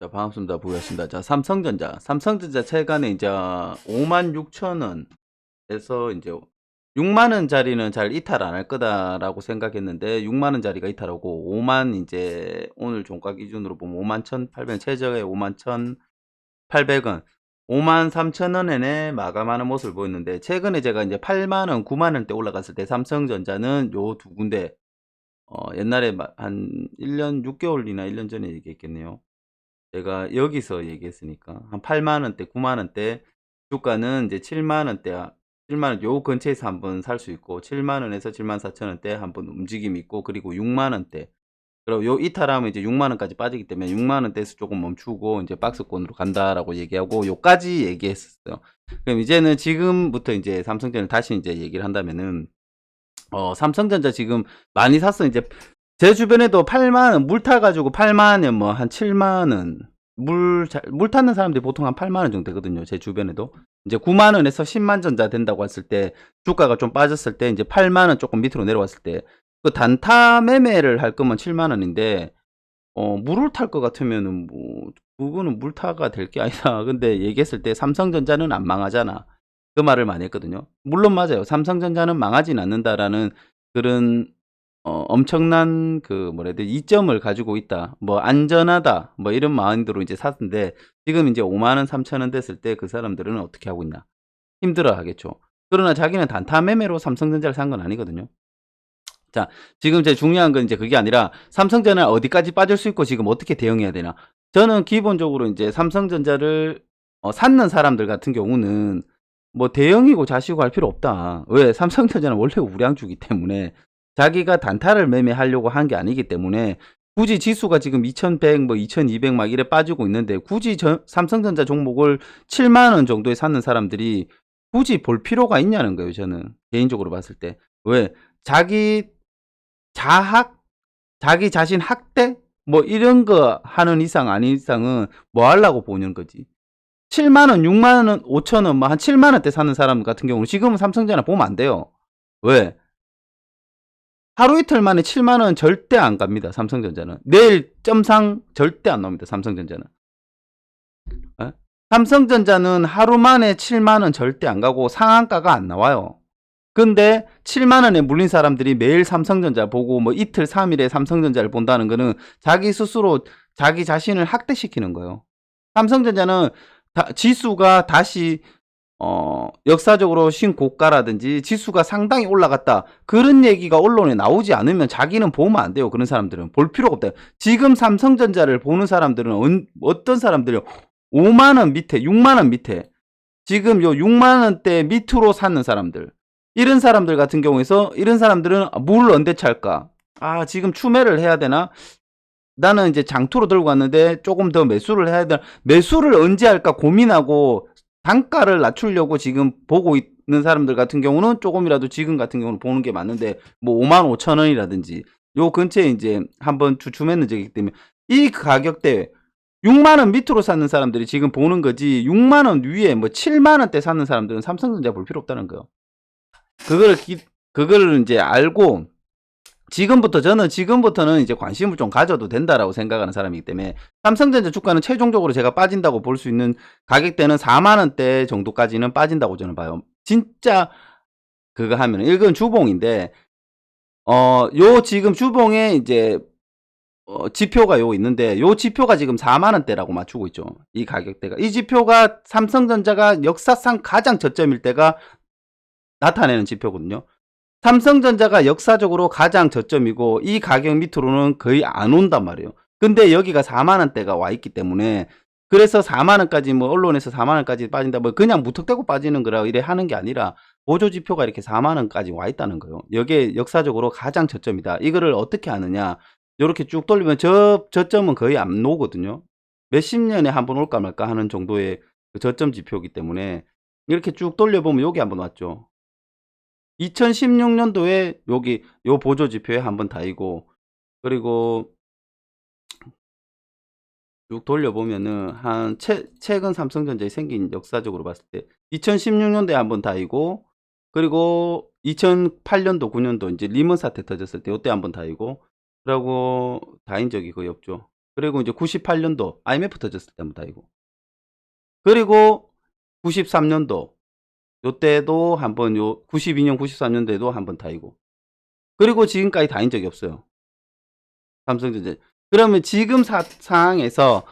자, 반갑습니다. 부였습니다. 자, 삼성전자 최근에 이제 56,000원에서 이제 6만 원짜리는 잘 이탈 안 할 거다라고 생각했는데 6만 원짜리가 이탈하고 5만 이제 오늘 종가 기준으로 보면 51,800원 최저에 51,800원 53,000원에 마감하는 모습을 보였는데 최근에 제가 이제 8만 원, 9만 원대 올라갔을 때 삼성전자는 요 두 군데 옛날에 한 1년 6개월이나 1년 전에 얘기했겠네요. 제가 여기서 얘기했으니까 한 8만 원대, 9만 원대 주가는 이제 7만 원대, 7만 원 요 근처에서 한번 살 수 있고 7만 원에서 74,000원대 한번 움직임이 있고 그리고 6만 원대. 그리고 요 이탈하면 이제 6만 원까지 빠지기 때문에 6만 원대에서 조금 멈추고 이제 박스권으로 간다라고 얘기하고 요까지 얘기했었어요. 그럼 이제는 지금부터 이제 삼성전자 다시 이제 얘기를 한다면은 삼성전자 지금 많이 샀어. 이제 제 주변에도 8만 원, 물 타가지고 8만 원, 뭐 한 7만 원, 물 타는 사람들이 보통 한 8만 원 정도 되거든요. 제 주변에도. 이제 9만 원에서 10만 전자 된다고 했을 때, 주가가 좀 빠졌을 때, 이제 8만 원 조금 밑으로 내려왔을 때, 그 단타 매매를 할 거면 7만 원인데, 물을 탈 것 같으면은 뭐, 그거는 물타가 될 게 아니다. 근데 얘기했을 때 삼성전자는 안 망하잖아. 그 말을 많이 했거든요. 물론 맞아요. 삼성전자는 망하진 않는다라는 그런 엄청난 그 뭐라 해야 돼 이점을 가지고 있다. 뭐 안전하다. 뭐 이런 마인드로 이제 샀는데 지금 이제 5만 원, 3천 원 됐을 때 그 사람들은 어떻게 하고 있나? 힘들어 하겠죠. 그러나 자기는 단타 매매로 삼성전자를 산 건 아니거든요. 자, 지금 제 중요한 건 이제 그게 아니라 삼성전자 어디까지 빠질 수 있고 지금 어떻게 대응해야 되나? 저는 기본적으로 이제 삼성전자를 샀는 사람들 같은 경우는 뭐 대형이고 자시고 할 필요 없다. 왜? 삼성전자는 원래 우량주기 때문에 자기가 단타를 매매하려고 한 게 아니기 때문에 굳이 지수가 지금 2100, 뭐 2200 막 이래 빠지고 있는데 굳이 삼성전자 종목을 7만 원 정도에 샀는 사람들이 굳이 볼 필요가 있냐는 거예요. 저는 개인적으로 봤을 때. 왜? 자기 자학, 자기 자신 학대? 뭐 이런 거 하는 이상 아닌 이상은 뭐 하려고 보는 거지. 7만 원, 6만 원, 5천 원, 뭐 한 7만 원대 사는 사람 같은 경우는 지금은 삼성전자 보면 안 돼요. 왜? 하루 이틀 만에 7만 원 절대 안 갑니다. 삼성전자는. 내일 점상 절대 안 나옵니다. 삼성전자는. 에? 삼성전자는 하루 만에 7만 원 절대 안 가고 상한가가 안 나와요. 근데 7만 원에 물린 사람들이 매일 삼성전자 보고 뭐 이틀 3일에 삼성전자를 본다는 거는 자기 스스로 자기 자신을 학대시키는 거예요. 삼성전자는 지수가 다시 역사적으로 신고가라든지 지수가 상당히 올라갔다. 그런 얘기가 언론에 나오지 않으면 자기는 보면 안 돼요. 그런 사람들은 볼 필요가 없다. 지금 삼성전자를 보는 사람들은 어떤 사람들이요? 5만 원 밑에, 6만 원 밑에 지금 요 6만 원대 밑으로 사는 사람들 이런 사람들 같은 경우에서 이런 사람들은 뭘 언제 찰까? 아, 지금 추매를 해야 되나? 나는 이제 장투로 들고 갔는데 조금 더 매수를 해야 되나? 매수를 언제 할까 고민하고 단가를 낮추려고 지금 보고 있는 사람들 같은 경우는 조금이라도 지금 같은 경우는 보는 게 맞는데 뭐 5만 5천 원이라든지 요 근처에 이제 한번 주춤했는 적이 있기 때문에 이 가격대 6만 원 밑으로 사는 사람들이 지금 보는 거지 6만 원 위에 뭐 7만 원대 사는 사람들은 삼성전자 볼 필요 없다는 거예요. 그걸 이제 알고 저는 지금부터는 이제 관심을 좀 가져도 된다라고 생각하는 사람이기 때문에 삼성전자 주가는 최종적으로 제가 빠진다고 볼 수 있는 가격대는 4만 원대 정도까지는 빠진다고 저는 봐요. 진짜 그거 하면 이건 주봉인데 요 지금 주봉에 이제 지표가 요 있는데 요 지표가 지금 4만 원대라고 맞추고 있죠. 이 가격대가. 이 지표가 삼성전자가 역사상 가장 저점일 때가 나타내는 지표거든요. 삼성전자가 역사적으로 가장 저점이고 이 가격 밑으로는 거의 안 온단 말이에요. 근데 여기가 4만 원대가 와 있기 때문에 그래서 4만 원까지 뭐 언론에서 4만 원까지 빠진다 뭐 그냥 무턱대고 빠지는 거라 이래 하는 게 아니라 보조 지표가 이렇게 4만 원까지 와 있다는 거예요. 여기에 역사적으로 가장 저점이다. 이거를 어떻게 아느냐? 이렇게 쭉 돌리면 저점은 거의 안 나오거든요. 몇십 년에 한번 올까 말까 하는 정도의 그 저점 지표이기 때문에 이렇게 쭉 돌려보면 여기 한번 왔죠. 2016년도에 여기 요 보조 지표에 한번 다이고 그리고 쭉 돌려보면은 한 최근 삼성전자에 생긴 역사적으로 봤을 때 2016년도에 한번 다이고 그리고 2008년도 9년도 이제 리먼 사태 터졌을 때 요때 한번 다이고 그러고 다인 적이 거의 없죠. 그리고 이제 98년도 IMF 터졌을 때부터이고. 그리고 93년도 요때도 한번 요 92년 93년도에도 한번 타이고. 그리고 지금까지 다인 적이 없어요. 삼성전자. 그러면 지금 상황에서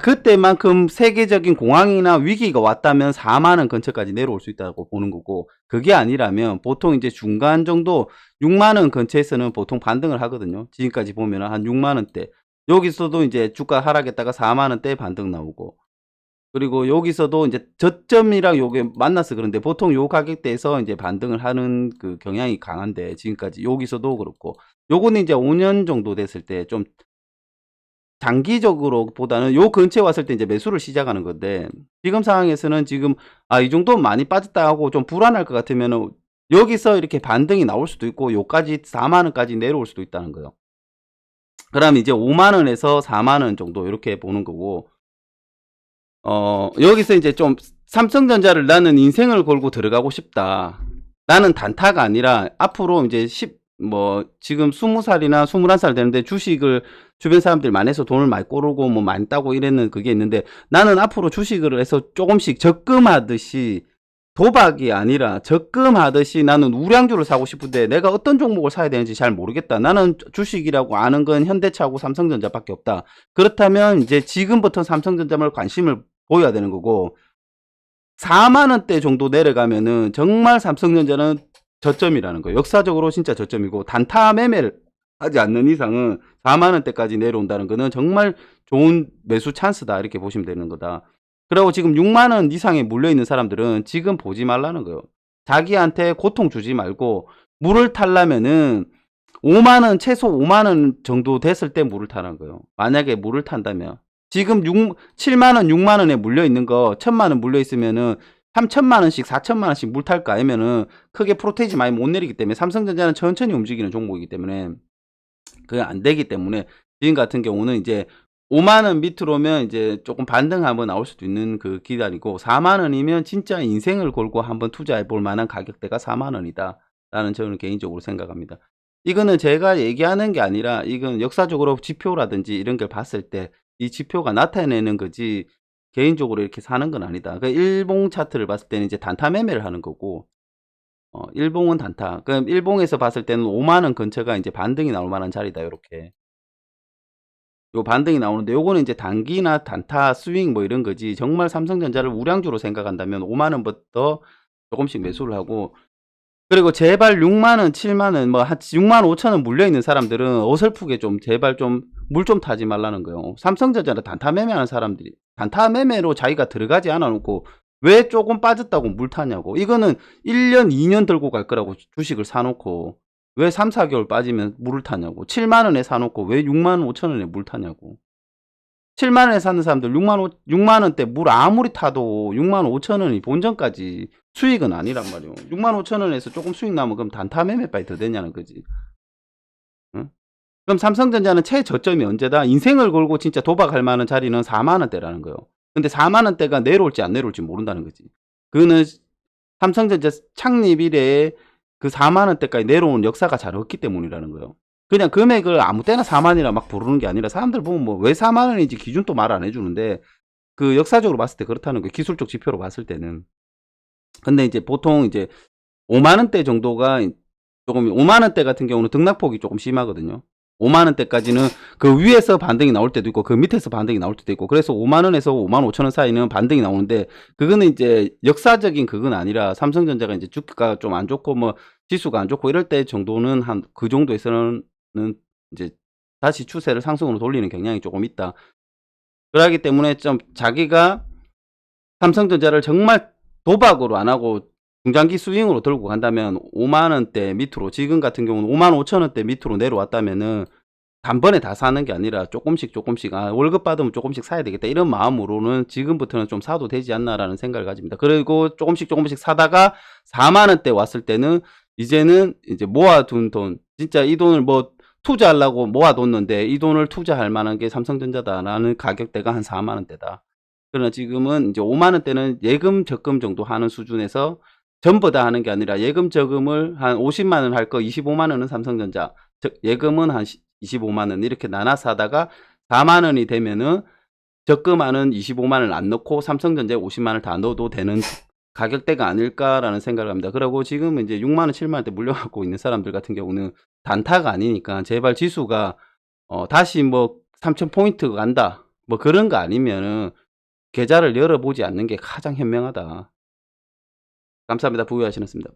그때만큼 세계적인 공황이나 위기가 왔다면 4만 원 근처까지 내려올 수 있다고 보는 거고, 그게 아니라면 보통 이제 중간 정도 6만 원 근처에서는 보통 반등을 하거든요. 지금까지 보면 한 6만 원대. 여기서도 이제 주가 하락했다가 4만 원대 반등 나오고. 그리고 여기서도 이제 저점이랑 요게 만나서 그런데 보통 요 가격대에서 이제 반등을 하는 그 경향이 강한데, 지금까지 여기서도 그렇고, 요거는 이제 5년 정도 됐을 때 좀 장기적으로 보다는 요 근처에 왔을 때 이제 매수를 시작하는 건데, 지금 상황에서는 지금 이 정도면 많이 빠졌다 하고 좀 불안할 것 같으면은 여기서 이렇게 반등이 나올 수도 있고 요까지 4만 원까지 내려올 수도 있다는 거예요. 그럼 이제 5만 원에서 4만 원 정도 이렇게 보는 거고, 여기서 이제 좀 삼성전자를 나는 인생을 걸고 들어가고 싶다. 나는 단타가 아니라 앞으로 이제 지금 20살이나 21살 되는데 주식을 주변 사람들이 많이 해서 돈을 많이 꼬르고 뭐 많이 따고 이랬는 그게 있는데, 나는 앞으로 주식을 해서 조금씩 적금하듯이, 도박이 아니라 적금하듯이 나는 우량주를 사고 싶은데 내가 어떤 종목을 사야 되는지 잘 모르겠다. 나는 주식이라고 아는 건 현대차하고 삼성전자밖에 없다. 그렇다면 이제 지금부터 삼성전자를 관심을 보여야 되는 거고, 4만 원대 정도 내려가면은 정말 삼성전자는 저점이라는 거예요. 역사적으로 진짜 저점이고, 단타 매매를 하지 않는 이상은 4만 원대까지 내려온다는 거는 정말 좋은 매수 찬스다, 이렇게 보시면 되는 거다. 그리고 지금 6만 원 이상에 물려있는 사람들은 지금 보지 말라는 거예요. 자기한테 고통 주지 말고, 물을 타려면은 5만 원, 최소 5만 원 정도 됐을 때 물을 타는 거예요. 만약에 물을 탄다면. 지금 7만 원, 6만 원에 물려 있는 거 1,000만 원 물려 있으면은 3천만 원씩, 4천만 원씩 물 탈 거 아니면은 크게 프로테이지 많이 못 내리기 때문에, 삼성전자는 천천히 움직이는 종목이기 때문에 그게 안 되기 때문에, 지금 같은 경우는 이제 5만 원 밑으로면 이제 조금 반등 한번 나올 수도 있는 그 기간이고, 4만 원이면 진짜 인생을 걸고 한번 투자해 볼 만한 가격대가 4만 원이다 라는 저는 개인적으로 생각합니다. 이거는 제가 얘기하는 게 아니라 이건 역사적으로 지표라든지 이런 걸 봤을 때 이 지표가 나타내는 거지, 개인적으로 이렇게 사는 건 아니다. 그 일봉 차트를 봤을 때는 이제 단타 매매를 하는 거고, 일봉은 단타. 그럼 일봉에서 봤을 때는 5만 원 근처가 이제 반등이 나올 만한 자리다, 요렇게. 요 반등이 나오는데, 요거는 이제 단기나 단타 스윙 뭐 이런 거지, 정말 삼성전자를 우량주로 생각한다면 5만 원부터 조금씩 매수를 하고, 그리고 제발 6만 원, 7만 원, 뭐 한 6만 5천 원 물려 있는 사람들은 어설프게 좀 제발 좀 물 좀 타지 말라는 거예요. 삼성전자를 단타 매매하는 사람들이 단타 매매로 자기가 들어가지 않아 놓고 왜 조금 빠졌다고 물 타냐고. 이거는 1년, 2년 들고 갈 거라고 주식을 사 놓고 왜 3, 4개월 빠지면 물을 타냐고. 7만 원에 사 놓고 왜 6만 5천 원에 물 타냐고. 7만 원에 사는 사람들 6만 원대 물 아무리 타도 6만 5천 원이 본전까지 수익은 아니란 말이에요. 6만 5천 원에서 조금 수익 나면 그럼 단타 매매빨이 더 되냐는 거지. 응? 그럼 삼성전자는 최저점이 언제다? 인생을 걸고 진짜 도박할 만한 자리는 4만 원대라는 거예요. 근데 4만 원대가 내려올지 안 내려올지 모른다는 거지. 그거는 삼성전자 창립 이래에 그 4만 원대까지 내려온 역사가 잘 없기 때문이라는 거예요. 그냥 금액을 아무 때나 4만이라 막 부르는 게 아니라, 사람들 보면 뭐 왜 4만 원인지 기준도 말 안 해주는데, 그 역사적으로 봤을 때 그렇다는 거예요. 기술적 지표로 봤을 때는. 근데 이제 보통 이제 5만 원대 정도가 조금, 5만 원대 같은 경우는 등락폭이 조금 심하거든요. 5만 원대까지는 그 위에서 반등이 나올 때도 있고 그 밑에서 반등이 나올 때도 있고, 그래서 5만 원에서 5만 5천 원 사이는 반등이 나오는데, 그거는 이제 역사적인 그건 아니라 삼성전자가 이제 주가가 좀 안 좋고 뭐 지수가 안 좋고 이럴 때 정도는 한 그 정도에서는 이제 다시 추세를 상승으로 돌리는 경향이 조금 있다. 그러기 때문에 좀 자기가 삼성전자를 정말 도박으로 안 하고 중장기 스윙으로 들고 간다면 5만 원대 밑으로, 지금 같은 경우는 5만 5천 원대 밑으로 내려왔다면은 단번에 다 사는 게 아니라 조금씩 월급 받으면 조금씩 사야 되겠다, 이런 마음으로는 지금부터는 좀 사도 되지 않나라는 생각을 가집니다. 그리고 조금씩 사다가 4만 원대 왔을 때는 이제는 이제 모아둔 돈, 진짜 이 돈을 뭐 투자하려고 모아뒀는데 이 돈을 투자할 만한 게 삼성전자다라는 가격대가 한 4만 원대다. 그러나 지금은 이제 5만 원대는 예금 적금 정도 하는 수준에서 전부 다 하는 게 아니라 예금 적금을 한 50만 원 할 거 25만 원은 삼성전자, 예금은 한 25만 원 이렇게 나눠서 하다가 4만 원이 되면은 적금하는 25만 원을 안 넣고 삼성전자에 50만 원을 다 넣어도 되는 가격대가 아닐까라는 생각을 합니다. 그러고 지금 이제 6만 원, 7만 원대 물려갖고 있는 사람들 같은 경우는 단타가 아니니까 제발 지수가 다시 뭐 3,000 포인트가 간다. 뭐 그런 거 아니면은 계좌를 열어보지 않는 게 가장 현명하다. 감사합니다. 부유하시겠습니다.